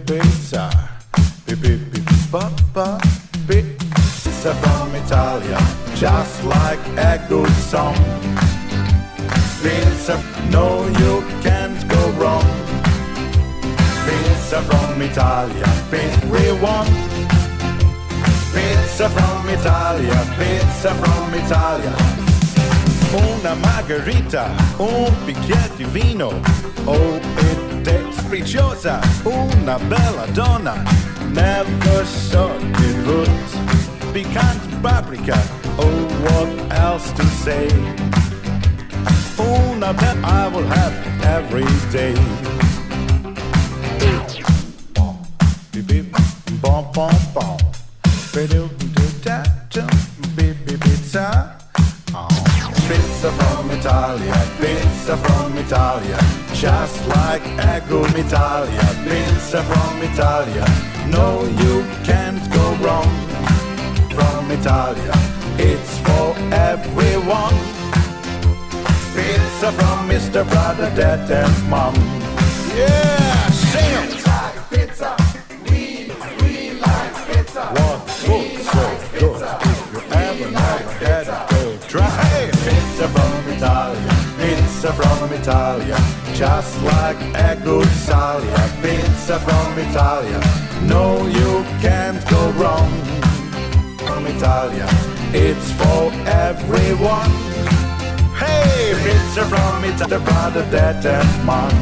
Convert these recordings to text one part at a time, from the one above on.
Pizza. Pizza from Italia, just like a good song. Pizza, no, you can't go wrong. Pizza from Italia, we want. Pizza from Italia, pizza from Italia. Una margherita, un bicchiere di vino. Oh, it tastes preciosa, una bella donna. Never thought it would. Picante paprika, oh, what else to say? Una bella I will have every day. Bom, bom, bom. Pizza. Pizza from Italia, pizza from Italia, just like a good Italia. Pizza from Italia, no, you can't go wrong. From Italia, it's for everyone. Pizza from Mr. Brother, Dad and Mom. Yeah, sing it! Pizza, we like pizza. One food so good, if you ever had it, go try. Pizza from Italia, pizza from Italia, just like a good Italia. Pizza from Italia, no, you can't go wrong. From Italia, it's for everyone. Hey, pizza from Italia, brother, dad and mom.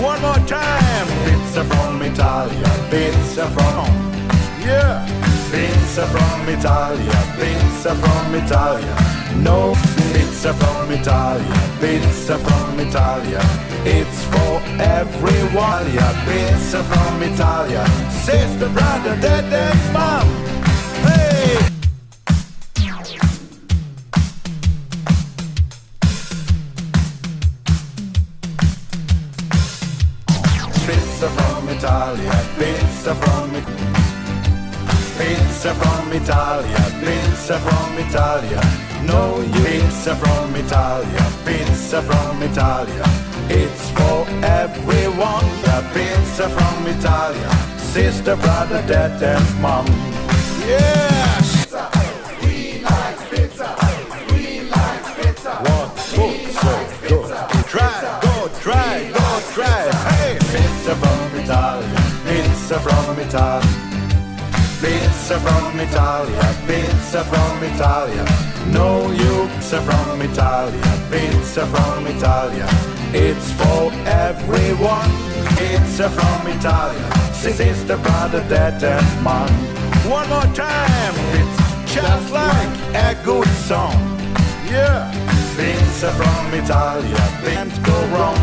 One more time. Pizza from Italia, pizza from, yeah. Pizza from Italia, pizza from Italia. No, pizza from Italia, pizza from Italia. It's for everyone. Yeah, pizza from Italia, sister, brother, dad and mom. Hey. Pizza from Italia, pizza from Pizza from Italia, pizza from Italia. No, you pizza from Italia, pizza from Italia. It's for everyone. The pizza from Italia, sister, brother, dad and mom. Yes. Pizza, we like pizza. We like pizza. One food so good. Try, go try, go try. Hey, pizza from Italia, pizza from Italia. Pizza from Italia, pizza from Italia. No, you pizza from Italia, pizza from Italia. It's for everyone. Pizza from Italia, sister, brother, dad and mom. One more time. It's just like a good song. Yeah. Pizza from Italia, can't go wrong.